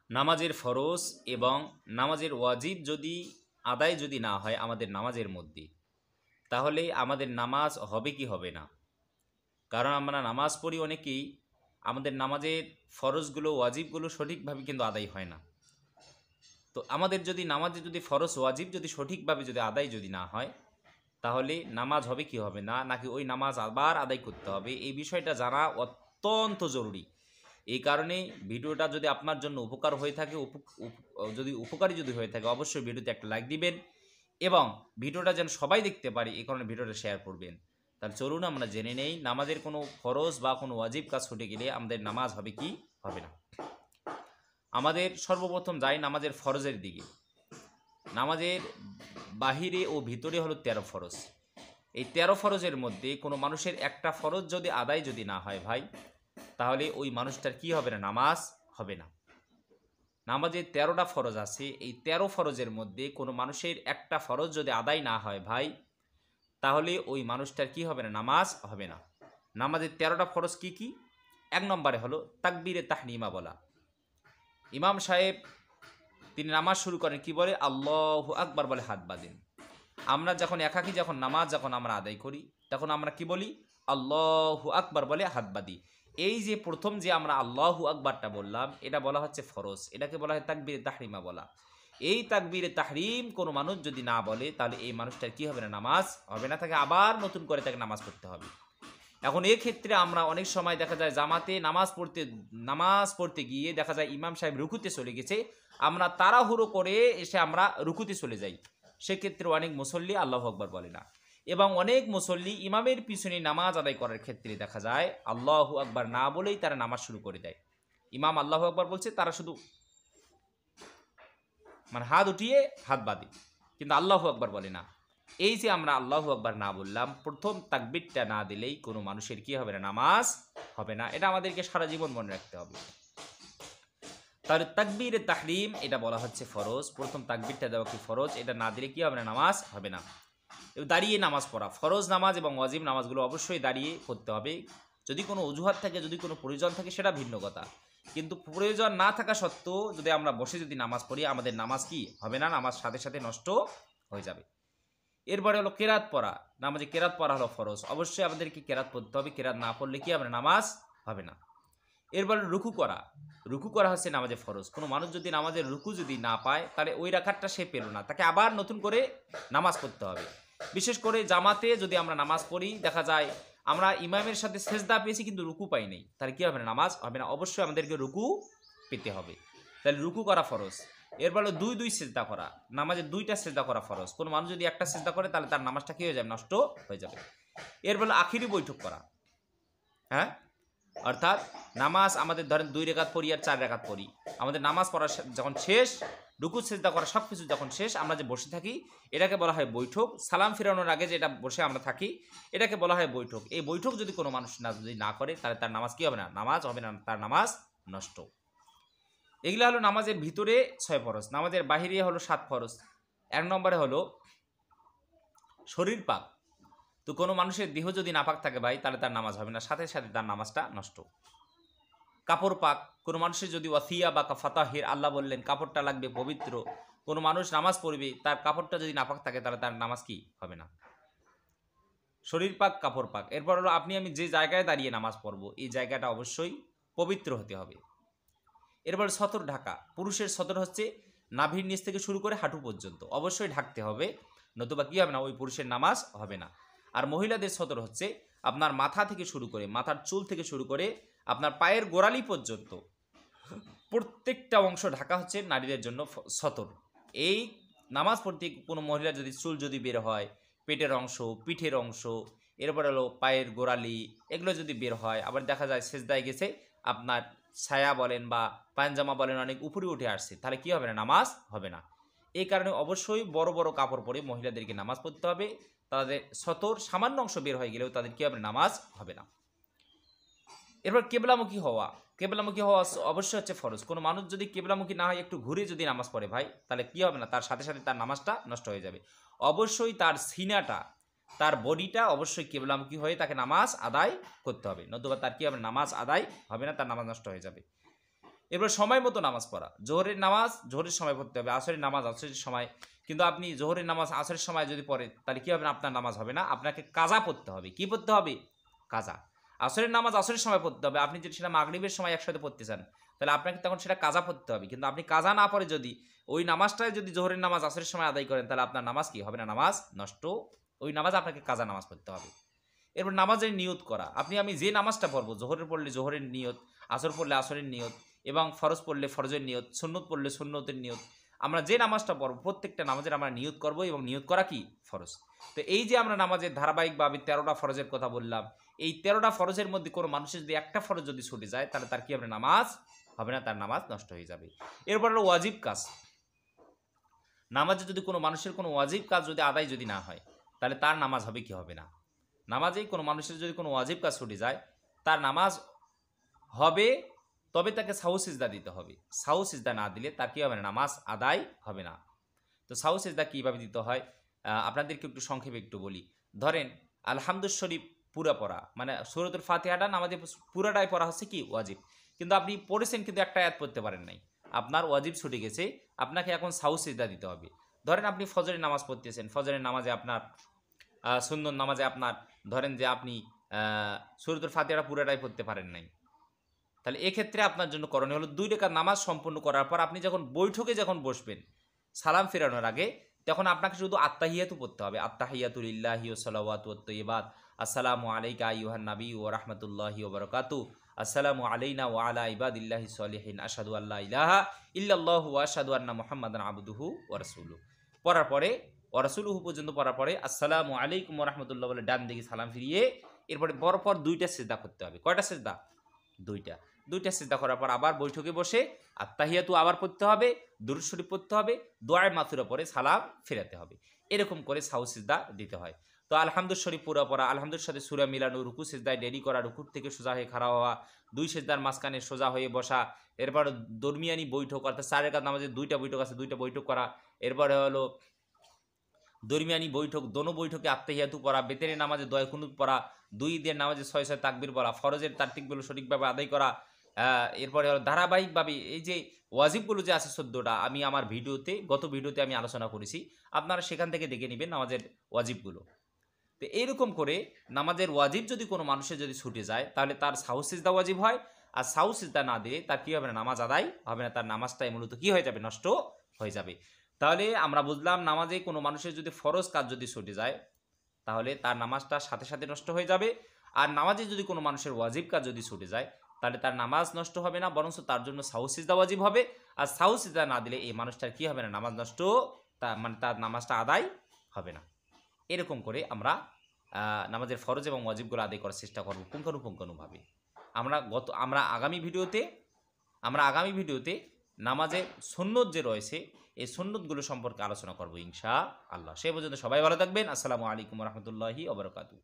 নামাজের ফরজ এবং নামাজের ওয়াজিব আদায় যদি না হয় আমাদের নামাজের মধ্যে, তাহলে আমাদের নামাজ হবে কি হবে না। কারণ আমরা নামাজ পড়ি অনেকেই, আমাদের নামাজের ফরজগুলো ওয়াজিবগুলো সঠিকভাবে কিন্তু আদায় হয় না। তো আমাদের যদি নামাজে যদি ফরজ ওয়াজিব যদি সঠিকভাবে যদি আদায় যদি না হয়, তাহলে নামাজ হবে কি হবে না, নাকি ওই নামাজ আবার আদায় করতে হবে, এই বিষয়টা জানা অত্যন্ত জরুরি। এই কারণে ভিডিওটা যদি আপনার জন্য উপকার হয়ে থাকে, যদি উপকারী যদি হয়ে থাকে, অবশ্যই ভিডিওতে একটা লাইক দিবেন এবং ভিডিওটা যেন সবাই দেখতে পারে এই কারণে ভিডিওটা শেয়ার করবেন। তাহলে চলুন আমরা জেনে নেই নামাজের কোনো ফরজ বা কোনো ওয়াজিব কাজ ছুটে গেলে আমাদের নামাজ হবে কি হবে না। আমাদের সর্বপ্রথম যাই নামাজের ফরজের দিকে। নামাজের বাহিরে ও ভিতরে হলো 13 ফরজ। এই 13 ফরজের মধ্যে কোনো মানুষের একটা ফরজ যদি আদায় যদি না হয় ভাই, তাহলে ওই মানুষটার কি হবে না, নামাজ হবে না। নামাজে 13টা ফরজ আছে, এই 13 ফরজের মধ্যে কোনো মানুষের একটা ফরজ যদি আদায় না হয় ভাই, তাহলে ওই মানুষটার কি হবে না, নামাজ হবে না। নামাজের 13টা ফরজ কি কি? 1 নম্বরে হলো তাকবীরে তাহরিমা বলা। ইমাম সাহেব তিনি নামাজ শুরু করেন কি বলে, আল্লাহু আকবার বলে হাত বাঁধেন। আমরা যখন একাকী যখন নামাজ যখন আমরা আদায় করি, তখন আমরা কি বলি, আল্লাহু আকবার বলে হাত বাঁধি। এই যে প্রথম যে আমরা আল্লাহু আকবারটা বললাম, এটা বলা হচ্ছে ফরজ, এটাকে বলা হয় তাকবীরে তাহরিমা বলা। এই তাকবীরে তাহরিম কোনো মানুষ যদি না বলে, তাহলে এই মানুষটার কি হবে না, নামাজ হবে না, তাকে আবার নতুন করে তাকে নামাজ পড়তে হবে। এখন এই ক্ষেত্রে আমরা অনেক সময় দেখা যায় জামাতে নামাজ পড়তে গিয়ে দেখা যায় ইমাম সাহেব রুকুতে চলে গেছে, আমরা তাড়াহুড়ো করে এসে আমরা রুকুতে চলে যাই। সেক্ষেত্রে অনেক মুসল্লি আল্লাহু আকবার বলে না, এবং অনেক মুসল্লি ইমামের পিছনে নামাজ আদায় করার ক্ষেত্রে দেখা যায় আল্লাহু আকবার না বলেই তারা নামাজ শুরু করে দেয়। ইমাম আল্লাহু আকবার বলছে, তারা শুধু হাত উঠিয়ে হাত বাঁধে, কিন্তু আল্লাহু আকবার বলে না। এই যে আমরা আল্লাহু আকবার না বললাম, প্রথম তাকবীরটা না দিলেই কোনো মানুষের কি হবে না, নামাজ হবে না। এটা আমাদেরকে সারা জীবন মনে রাখতে হবে। তাহলে তাকবীরে তাহরিম এটা বলা হচ্ছে ফরজ, প্রথম তাকবীরটা দেওয়া কি ফরজ, এটা না দিলে কি হবে না, নামাজ হবে না। দাঁড়িয়ে নামাজ পড়া, ফরজ নামাজ এবং ওয়াজিব নামাজগুলো অবশ্যই দাঁড়িয়ে পড়তে হবে। যদি কোনো অজুহাত থাকে, যদি কোনো প্রয়োজন থাকে, সেটা ভিন্ন কথা, কিন্তু প্রয়োজন না থাকা সত্ত্বেও যদি আমরা বসে যদি নামাজ পড়ি, আমাদের নামাজ কি হবে না, নামাজ সাথে সাথে নষ্ট হয়ে যাবে। এরপরে হলো কেরাত পড়া। নামাজে কেরাত পড়া হলো ফরজ, অবশ্যই আমাদেরকে কেরাত পড়তে হবে, কেরাত না পড়লে কি হবে না, নামাজ হবে না। এরপরে রুকু করা, রুকু করা হচ্ছে নামাজে ফরজ। কোনো মানুষ যদি নামাজের রুকু যদি না পায়, তাহলে ওই রাখাতটা সে পেল না, তাকে আবার নতুন করে নামাজ পড়তে হবে। বিশেষ করে জামাতে যদি আমরা নামাজ পড়ি, দেখা যায় আমরা ইমামের সাথে সেজদা পেয়েছি কিন্তু রুকু পাই নাই, তাহলে কি হবে না, নামাজ হবে না। অবশ্যই আমাদেরকে রুকু পেতে হবে, তাহলে রুকু করা ফরজ। এরপর হলো দুই সেজদা করা, নামাজে 2টা সেজদা করা ফরজ। কোনো মানুষ যদি একটা সেজদা করে, তাহলে তার নামাজটা কি হয়ে যাবে, নষ্ট হয়ে যাবে। এরপর হলো আখিরি বৈঠক করা, হ্যাঁ, অর্থাৎ নামাজ আমাদের ধরেন 2 রাকাত পড়ি আর 4 রাকাত পড়ি, আমাদের নামাজ পড়া যখন শেষ, রুকু সেজদা করা সব কিছু যখন শেষ, আমরা যে বসে থাকি, এটাকে বলা হয় বৈঠক। সালাম ফেরানোর আগে যেটা বসে আমরা থাকি, এটাকে বলা হয় বৈঠক। এই বৈঠক যদি কোনো মানুষ যদি না করে, তাহলে তার নামাজ কি হবে না, নামাজ হবে না, তার নামাজ নষ্ট। এগুলো হলো নামাজের ভিতরে 6 ফরজ। নামাজের বাহিরে হলো 7 ফরজ। 1 নম্বরে হলো শরীর পাক। তো কোনো মানুষের দেহ যদি নাপাক থাকে ভাই, তাহলে তার নামাজ হবে না, সাথে সাথে তার নামাজটা নষ্ট। কাপড় পাক, কোনো মানুষের যদি ওয়াসিয়া বা ফাতাহির, আল্লাহ বললেন কাপড়টা লাগবে পবিত্র, কোনো মানুষ নামাজ পড়বে, তার কাপড়টা যদি নাপাক থাকে, তাহলে তার নামাজ কি হবে না। শরীর পাক, কাপড় পাক। এরপর হলো আপনি আমি যে জায়গায় দাঁড়িয়ে নামাজ পড়বো, এই জায়গাটা অবশ্যই পবিত্র হতে হবে। এরপর সতর ঢাকা, পুরুষের সতর হচ্ছে নাভির নিচ থেকে শুরু করে হাঁটু পর্যন্ত, অবশ্যই ঢাকতে হবে, নতুবা কি হবে না, ওই পুরুষের নামাজ হবে না। আর মহিলাদের সতর হচ্ছে আপনার মাথা থেকে শুরু করে, মাথার চুল থেকে শুরু করে আপনার পায়ের গোড়ালি পর্যন্ত প্রত্যেকটা অংশ ঢাকা হচ্ছে নারীদের জন্য সতর। এই নামাজ পড়তে কোনো মহিলা যদি চুল যদি বের হয়, পেটের অংশ, পিঠের অংশ, এরপর হলো পায়ের গোড়ালি, এগুলো যদি বের হয়, আবার দেখা যায় সেজদায় গেছে, আপনার ছায়া বলেন বা পায়জামা বলেন অনেক উপরে উঠে আসছে, তাহলে কি হবে না, নামাজ হবে না। এই কারণে অবশ্যই বড় বড় কাপড় পরে মহিলাদেরকে নামাজ পড়তে হবে। তাদের সতর সামান্য অংশ বের হয়ে গেলেও তাদের কি হবে, নামাজ হবে না। এরপর কেবলামুখী হওয়া, কেবলামুখী হওয়া অবশ্যই হচ্ছে ফরজ। কোনো মানুষ যদি কেবলামুখী না হয়, একটু ঘুরে যদি নামাজ পড়ে ভাই, তাহলে কি হবে না, তার সাথে সাথে তার নামাজটা নষ্ট হয়ে যাবে। অবশ্যই তার সিনাটা, তার বডিটা অবশ্যই কেবলামুখী হয়ে তাকে নামাজ আদায় করতে হবে, নতুবা তার কি হবে, নামাজ আদায় হবে না, তার নামাজ নষ্ট হয়ে যাবে। এরপর সময় মতো নামাজ পড়া, জোহরের নামাজ জোহরের সময় পড়তে হবে, আসরের নামাজ আসরের সময়। কিন্তু আপনি জোহরের নামাজ আসরের সময় যদি পড়েন তাহলে কী হবে না, আপনার নামাজ হবে না, আপনাকে কাজা পড়তে হবে। কি পড়তে হবে? কাজা। আসরের নামাজ আসরের সময় পড়তে হবে, আপনি যদি সেটা মাগরিবের সময় একসাথে পড়তে চান তাহলে আপনাকে তখন সেটা কাজা পড়তে হবে। কিন্তু আপনি কাজা না পড়ে যদি ওই নামাজটায় যদি জোহরের নামাজ আসরের সময় আদায় করেন তাহলে আপনার নামাজ কি হবে না, নামাজ নষ্ট। ওই নামাজ আপনাকে কাজা নামাজ পড়তে হবে। এরপর নামাজের নিয়ত করা, আমি যে নামাজটা পড়বো, জোহরের পড়লে জোহরের নিয়ত, আসর পড়লে আসরের নিয়ত, এবং ফরজ পড়লে ফরজের নিয়ত, সুন্নত পড়লে সুন্নতের নিয়ত। আমরা যে নামাজটা পড়বো প্রত্যেকটা নামাজের আমরা নিয়ত করব, এবং নিয়ত করা কি ফরজ। তো এই যে আমরা নামাজের ধারাবাহিকভাবে 13টা ফরজের কথা বললাম, এই 13টা ফরজের মধ্যে কোনো মানুষের যদি একটা ফরজ যদি ছুটে যায় তাহলে তার কি হবে, নামাজ হবে না, তার নামাজ নষ্ট হয়ে যাবে। এরপর হলো ওয়াজিব কাজ। নামাজে যদি কোনো মানুষের কোনো ওয়াজিব কাজ যদি আদায় যদি না হয় তাহলে তার নামাজ হবে কি হবে না। নামাজেই কোনো মানুষের যদি কোনো ওয়াজিব কাজ ছুটে যায় তার নামাজ হবে, তবে তাকে সাহু সিজদা দিতে হবে। সাহু সিজদা না দিলে তার কী হবে না, নামাজ আদায় হবে না। তো সাহু সিজদা কীভাবে দিতে হয় আপনাদেরকে একটু সংক্ষেপে একটু বলি। ধরেন আলহামদুল শরীফ পুরা পড়া, মানে সূরাতুল ফাতিহাটা নামাজে পুরাটাই পড়া হচ্ছে কি ওয়াজিব, কিন্তু আপনি পড়েছেন কিন্তু একটা আয়াত পড়তে পারেন নাই, আপনার ওয়াজিব ছুটে গেছে, আপনাকে এখন সাহু সিজদা দিতে হবে। ধরেন আপনি ফজরের নামাজ পড়তেছেন, ফজরের নামাজে আপনার সুন্নত নামাজে আপনার ধরেন যে আপনি সূরাতুল ফাতিহাটা পুরাটাই পড়তে পারেন নাই, তাহলে এক্ষেত্রে আপনার জন্য করণীয় হলো 2 রাকাত নামাজ সম্পূর্ণ করার পর আপনি যখন বৈঠকে যখন বসবেন সালাম ফেরানোর আগে, তখন আপনাকে শুধু আত্তাহিয়াতু পড়তে হবে। আত্তাহিয়াতু লিল্লাহি ওয়া সালাওয়াতু ওয়াত তাইয়্যিবাত, আসসালামু আলাইকা আইয়ুহান নাবী ওয়া রাহমাতুল্লাহি ওয়া বারাকাতুহু, আসসালামু আলাইনা ওয়া আলা ইবাদিল্লাহি সলিহিন, আশহাদু আল্লা ইলাহা ইল্লাল্লাহু ওয়া আশহাদু আন্না মুহাম্মাদান আবদুহু ওয়া রাসূলুহু পড়ার পরে, ওয়া রাসূলুহু পর্যন্ত পড়ার পরে আসসালামু আলাইকুম ওয়া রাহমাতুল্লাহ বলে ডান দিকে সালাম ফিরিয়ে এরপরে পরপর 2টা সিজদা করতে হবে। কয়টা সিজদা? 2টা সিজদা করার পর আবার বৈঠকে বসে আত্তাহিয়াতু আবার পড়তে হবে, দুরূদ শরীফ পড়তে হবে, দোয়ায়ে মাথুরা পরে সালাম ফেরাতে হবে। এরকম করে সাহু সিজদা দিতে হয়। তো আলহামদুল শরীফ পুরা পড়া, আলহামদুর সাথে সূরা মিলানো, রুকু সিজদায় দেরি করা, রুকুর থেকে সোজা হয়ে খাড়া হওয়া, 2 সিজদার মাঝখানে সোজা হয়ে বসা, এরপর দরমিয়ানি বৈঠক অর্থাৎ 4 রাকাত নামাজে 2টা বৈঠক আছে, 2টা বৈঠক করা, এরপরে হলো দরমিয়ানি বৈঠক, দোনো বৈঠকে আত্তাহিয়াতু পড়া, বেতেরের নামাজে দোয়া কুনুত পড়া, 2 ঈদের নামাজে 6 তাকবীর পড়া, ফরজের তারতিবগুলো সঠিকভাবে আদায় করা। এরপরে হলো ধারাবাহিকভাবে এই যে ওয়াজিবগুলো যে আছে 14টা, আমি আমার গত ভিডিওতে আমি আলোচনা করেছি, আপনারা সেখান থেকে দেখে নেবেন নামাজের ওয়াজিবগুলো। তো এইরকম করে নামাজের ওয়াজিব যদি কোনো মানুষের যদি ছুটে যায় তাহলে তার সাহু সিজদা ওয়াজিব হয়, আর সাহু সিজদা না দিলে তার কী হবে না, নামাজ আদায় হবে না, তার নামাজটাই মূলত কী হয়ে যাবে, নষ্ট হয়ে যাবে। তাহলে আমরা বুঝলাম নামাজে কোনো মানুষের যদি ফরজ কাজ যদি ছুটে যায় তাহলে তার নামাজটা সাথে সাথে নষ্ট হয়ে যাবে, আর নামাজে যদি কোনো মানুষের ওয়াজিব কাজ যদি ছুটে যায় তাহলে তার নামাজ নষ্ট হবে না, বরং তার জন্য সাহু সিজদা ওয়াজিব হবে। আর সাহু সিজদা না দিলে এই মানুষটার কী হবে না, নামাজ নষ্ট, মানে তার নামাজটা আদায় হবে না। এরকম করে আমরা নামাজের ফরজ এবং ওয়াজিবগুলো আদায় করার চেষ্টা করব পুঙ্খানুপুঙ্খানুভাবে। আমরা আগামী ভিডিওতে নামাজের সুন্নত যে রয়েছে এই সুন্নতগুলো সম্পর্কে আলোচনা করব ইনশাআল্লাহ। সে পর্যন্ত সবাই ভালো থাকবেন। আসসালামু আলাইকুম ওয়া রাহমাতুল্লাহি ওয়া বারাকাতুহু।